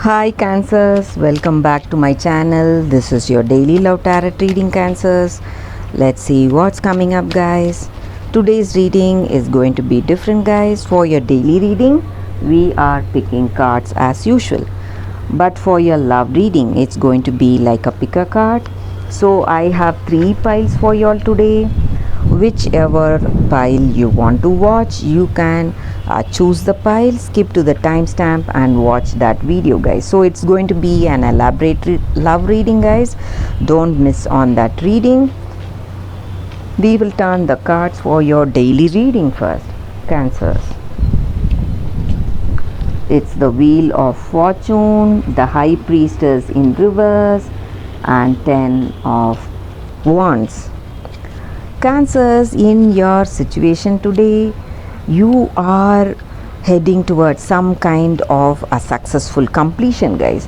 Hi Cancers, welcome back to my channel. This is your daily love tarot reading, Cancers. Let's see what's coming up, guys. Today's reading is going to be different, guys. For your daily reading, we are picking cards as usual. But for your love reading, it's going to be like a pick a card. So I have 3 piles for y'all today. Whichever pile you want to watch, you can choose the pile, skip to the timestamp and watch that video, guys. So it's going to be an elaborate love reading, guys. Don't miss on that reading. We will turn the cards for your daily reading first, Cancers. It's the Wheel of Fortune, the High Priestess in reverse, and 10 of Wands. Cancers, in your situation today, you are heading towards some kind of a successful completion, guys.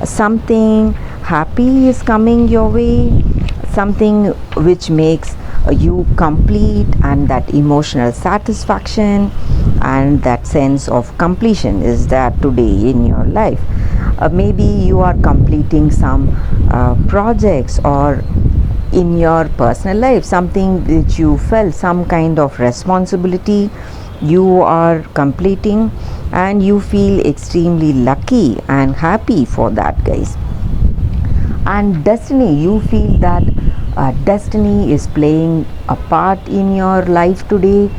Something happy is coming your way, something which makes you complete, and that emotional satisfaction and that sense of completion is there today in your life. Maybe you are completing some projects, or in your personal life, something which you felt some kind of responsibility you are completing, and you feel extremely lucky and happy for that, guys. And destiny, you feel that destiny is playing a part in your life today,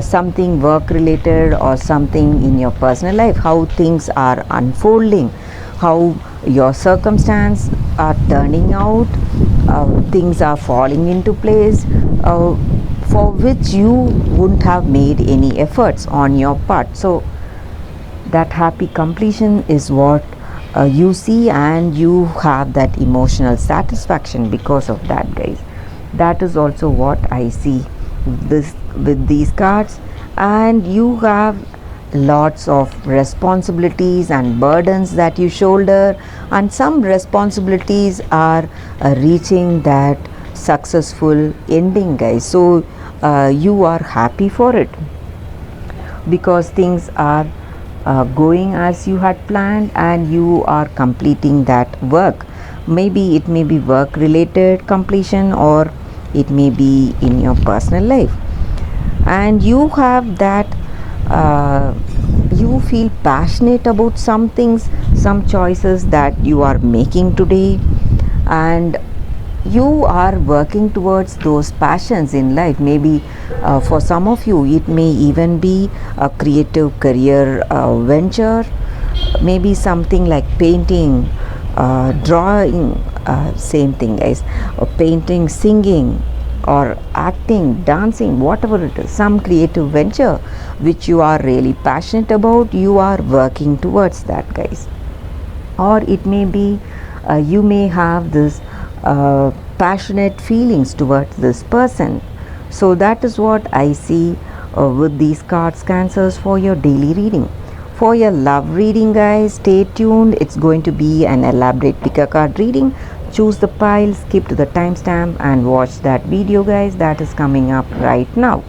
something work related or something in your personal life, how things are unfolding, how your circumstance are turning out, things are falling into place, for which you wouldn't have made any efforts on your part. So that happy completion is what you see, and you have that emotional satisfaction because of that, guys. That is also what I see this with these cards. And you have lots of responsibilities and burdens that you shoulder, and some responsibilities are reaching that successful ending, guys. So you are happy for it because things are going as you had planned, and you are completing that work. Maybe it may be work related completion, or it may be in your personal life. And you have that you feel passionate about some things, some choices that you are making today, and you are working towards those passions in life. Maybe for some of you it may even be a creative career venture, maybe something like painting, drawing, same thing, guys, painting, singing, or acting, dancing, whatever it is, some creative venture which you are really passionate about, you are working towards that, guys. Or it may be you may have this passionate feelings towards this person. So that is what I see with these cards, Cancers, for your daily reading. For your love reading, guys, stay tuned. It's going to be an elaborate pick a card reading. Choose the pile, skip to the timestamp and watch that video, guys. That is coming up right now.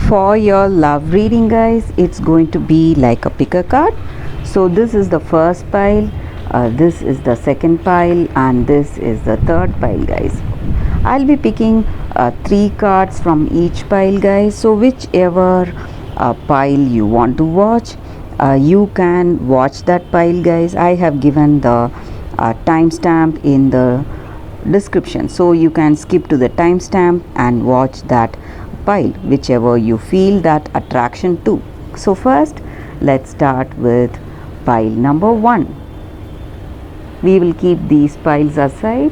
For your love reading, guys, it's going to be like a pick a card. So this is the first pile, this is the second pile, and this is the third pile, guys. I'll be picking 3 cards from each pile, guys. So whichever pile you want to watch, you can watch that pile, guys. I have given the timestamp in the description, so you can skip to the timestamp and watch that pile, whichever you feel that attraction to. So first, let's start with pile number 1. We will keep these piles aside.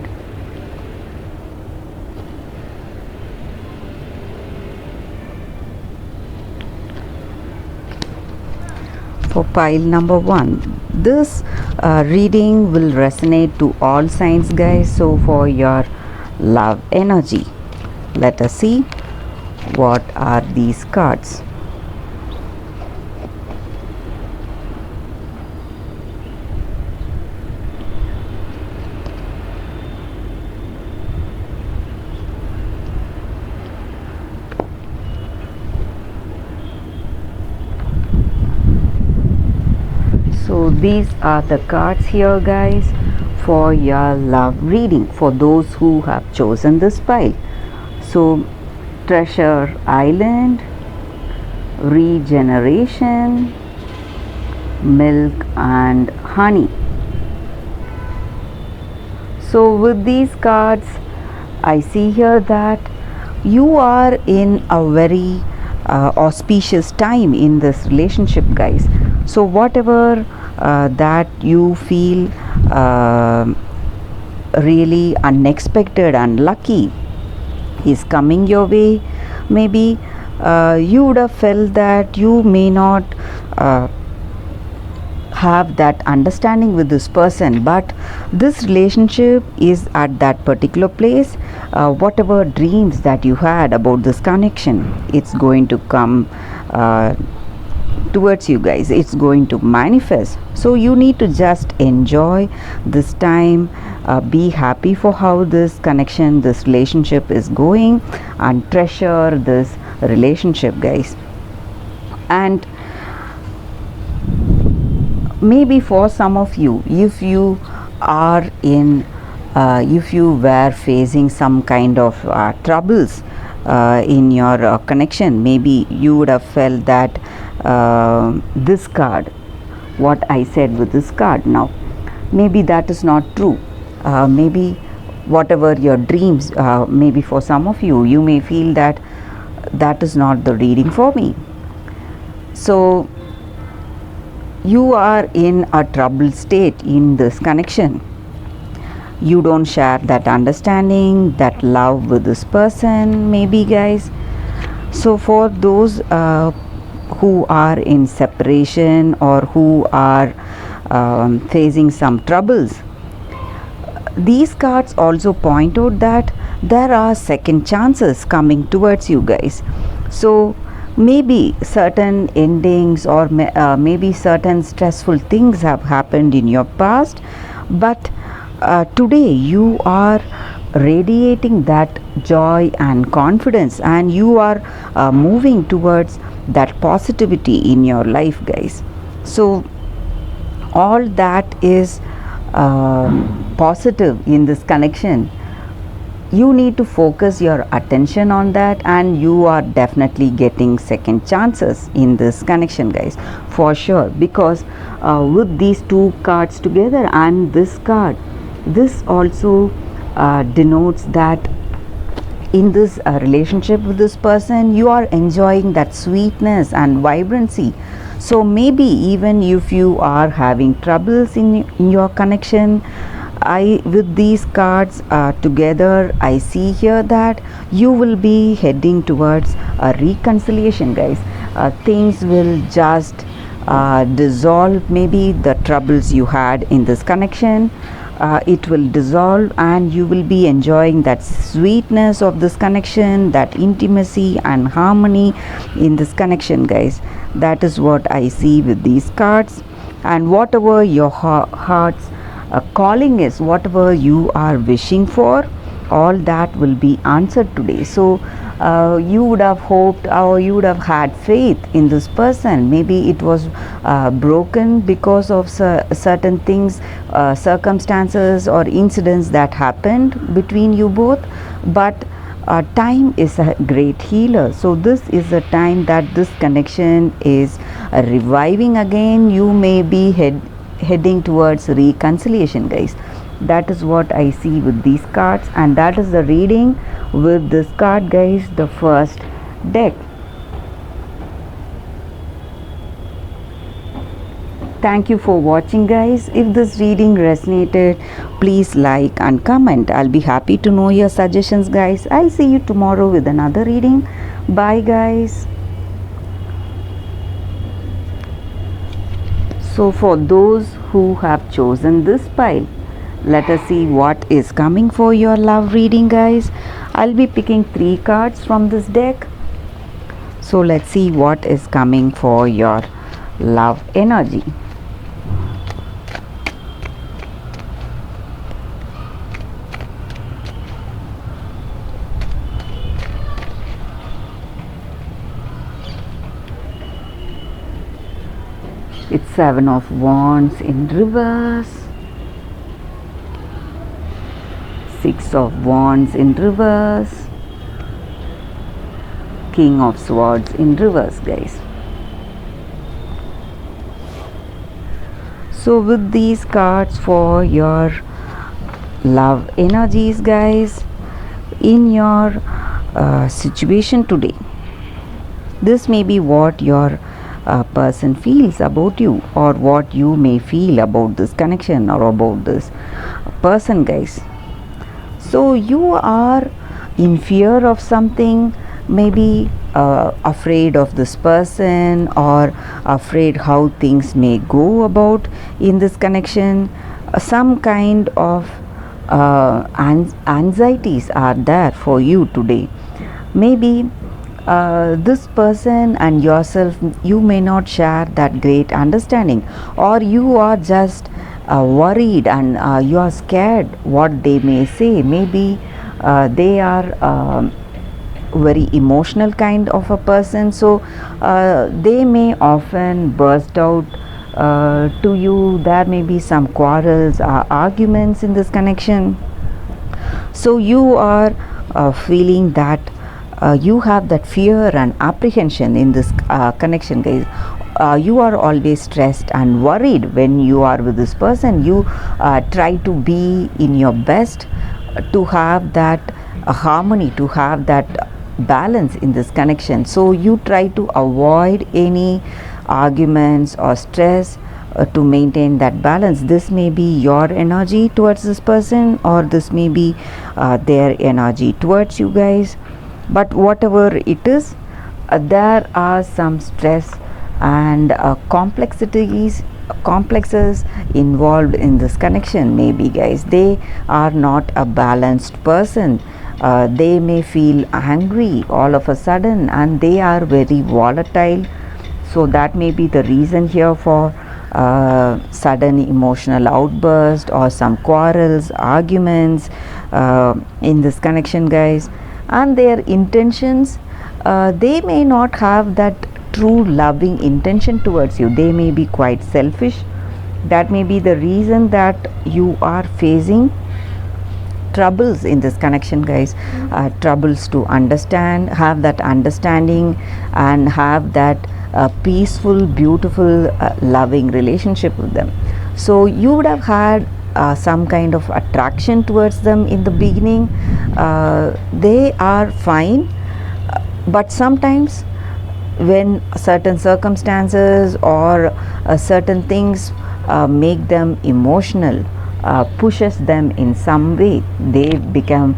For pile number 1, this reading will resonate to all signs, guys. So for your love energy, let us see what are these cards. So So these are the cards here, guys, for your love reading for those who have chosen this pile. So Treasure Island, Regeneration, Milk and Honey. So with these cards, I see here that you are in a very auspicious time in this relationship, guys. So whatever that you feel really unexpected and lucky is coming your way, maybe you would have felt that you may not have that understanding with this person, but this relationship is at that particular place. Whatever dreams that you had about this connection, it's going to come towards you, guys. It's going to manifest. So you need to just enjoy this time, be happy for how this connection, this relationship is going, and treasure this relationship, guys. And maybe for some of you, if you are in if you were facing some kind of troubles in your connection, maybe you would have felt that this card, what I said with this card now, maybe that is not true. Maybe whatever your dreams, maybe for some of you, you may feel that that is not the reading for me. So you are in a troubled state in this connection. You don't share that understanding, that love with this person, maybe, guys. So for those who are in separation or who are facing some troubles, these cards also point out that there are second chances coming towards you, guys. So maybe certain endings or maybe certain stressful things have happened in your past, but today you are radiating that joy and confidence, and you are moving towards that positivity in your life, guys. So all that is positive in this connection. You need to focus your attention on that, and you are definitely getting second chances in this connection, guys, for sure. Because with these two cards together and this card, this also denotes that in this relationship with this person, you are enjoying that sweetness and vibrancy. So maybe even if you are having troubles in your connection, with these cards together, I see here that you will be heading towards a reconciliation, guys. Things will just dissolve. Maybe the troubles you had in this connection, it will dissolve, and you will be enjoying that sweetness of this connection, that intimacy and harmony in this connection, guys. That is what I see with these cards. And whatever your heart's calling is, whatever you are wishing for, all that will be answered today. So you would have hoped, or you would have had faith in this person. Maybe it was broken because of certain things, circumstances or incidents that happened between you both, but time is a great healer. So this is a time that this connection is reviving again. You may be heading towards reconciliation, guys. That is what I see with these cards, and that is the reading with this card, guys, the first deck. Thank you for watching, guys. If this reading resonated, please like and comment. I'll be happy to know your suggestions, guys. I'll see you tomorrow with another reading. Bye, guys. So for those who have chosen this pile, let us see what is coming for your love reading, guys. I'll be picking 3 cards from this deck. So let's see what is coming for your love energy. It's Seven of Wands in reverse, Six of Wands in reverse, King of Swords in reverse, guys. So with these cards for your love energies, guys, in your situation today, this may be what your person feels about you, or what you may feel about this connection or about this person, guys. So you are in fear of something, maybe afraid of this person, or afraid how things may go about in this connection. Some kind of anxieties are there for you today. Maybe this person and yourself, you may not share that great understanding, or you are just worried, and you are scared what they may say. Maybe they are very emotional kind of a person, so they may often burst out to you. There may be some quarrels or arguments in this connection. So you are feeling that you have that fear and apprehension in this connection, guys. You are always stressed and worried when you are with this person. You try to be in your best to have that harmony, to have that balance in this connection. So you try to avoid any arguments or stress to maintain that balance. This may be your energy towards this person, or this may be their energy towards you, guys. But whatever it is, there are some stress and complexes involved in this connection, maybe, guys. They are not a balanced person. They may feel angry all of a sudden, and they are very volatile. So that may be the reason here for sudden emotional outburst or some quarrels, arguments in this connection, guys. And their intentions, they may not have that true loving intention towards you. They may be quite selfish. That may be the reason that you are facing troubles in this connection, guys. Troubles to understand, have that understanding, and have that peaceful, beautiful, loving relationship with them. So you would have had some kind of attraction towards them in the beginning. They are fine, but sometimes when certain circumstances or certain things make them emotional, pushes them in some way, they become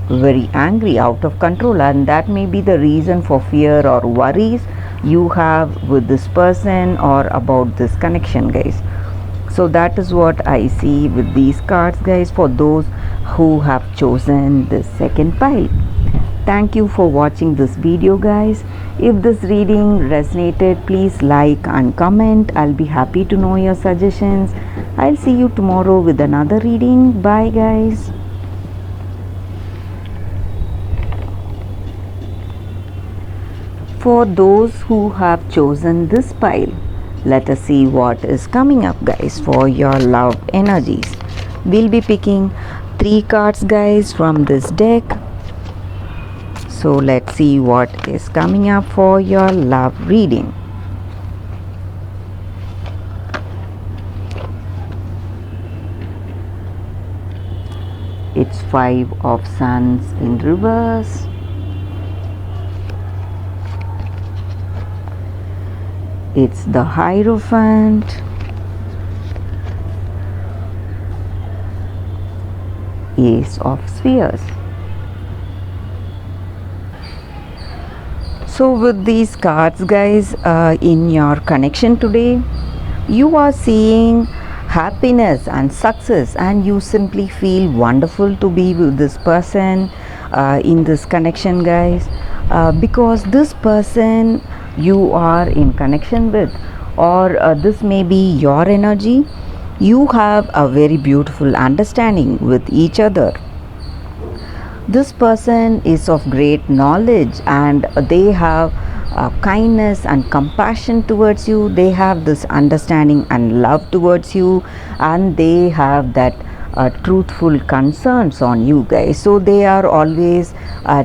very angry, out of control, and that may be the reason for fear or worries you have with this person or about this connection, guys. So that is what I see with these cards, guys, for those who have chosen the second pile. Thank you for watching this video, guys. If this reading resonated, please like and comment. I'll be happy to know your suggestions. I'll see you tomorrow with another reading. Bye, guys. For those who have chosen this pile, let us see what is coming up, guys, for your love energies. We'll be picking 3 cards, guys, from this deck. So let's see what is coming up for your love reading. It's 5 of Suns in reverse. It's the Hierophant. Ace of Spheres. So with these cards, guys, in your connection today, you are seeing happiness and success, and you simply feel wonderful to be with this person in this connection, guys, because this person you are in connection with, or this may be your energy. You have a very beautiful understanding with each other. This person is of great knowledge, and they have kindness and compassion towards you. They have this understanding and love towards you, and they have that truthful concerns on you guys. So they are always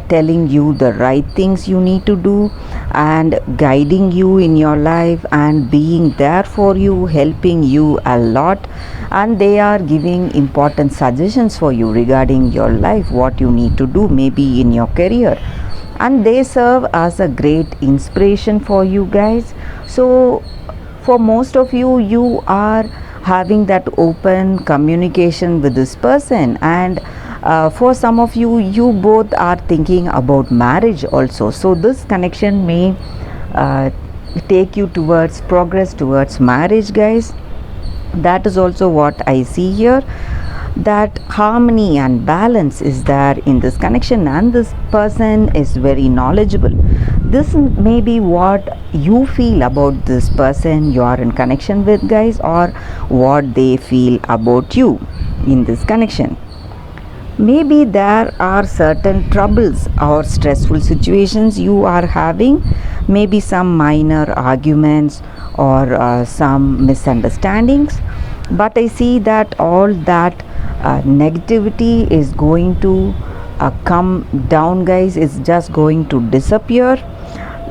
telling you the right things you need to do and guiding you in your life and being there for you, helping you a lot, and they are giving important suggestions for you regarding your life, what you need to do maybe in your career, and they serve as a great inspiration for you guys. So for most of you, you are having that open communication with this person, and for some of you, you both are thinking about marriage also. So this connection may take you towards progress towards marriage, guys. That is also what I see here, that harmony and balance is there in this connection, and this person is very knowledgeable. This may be what you feel about this person you are in connection with, guys, or what they feel about you in this connection. Maybe there are certain troubles or stressful situations you are having, maybe some minor arguments or some misunderstandings, but I see that all that negativity is going to come down, guys. It's just going to disappear.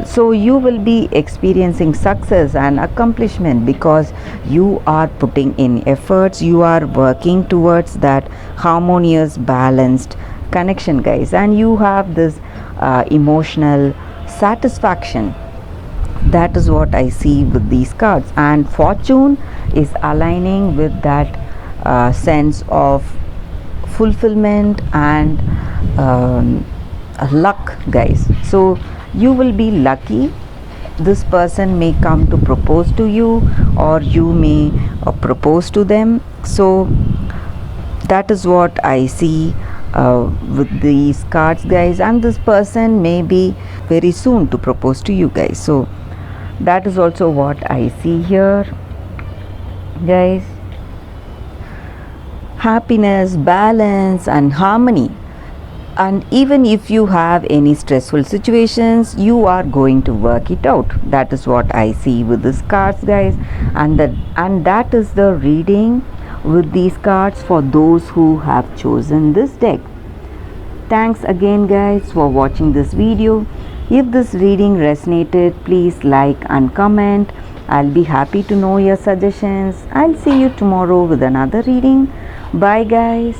So you will be experiencing success and accomplishment because you are putting in efforts, you are working towards that harmonious balanced connection, guys, and you have this emotional satisfaction. That is what I see with these cards, and fortune is aligning with that sense of fulfillment and luck, guys. So you will be lucky. This person may come to propose to you, or you may propose to them. So that is what I see with these cards, guys, and this person may be very soon to propose to you guys. So that is also what I see here, guys. Happiness, balance and harmony. And even if you have any stressful situations, you are going to work it out. That is what I see with these cards, guys, and that is the reading with these cards for those who have chosen this deck. Thanks again, guys, for watching this video. If this reading resonated, please like and comment. I'll be happy to know your suggestions. I'll see you tomorrow with another reading. Bye, guys.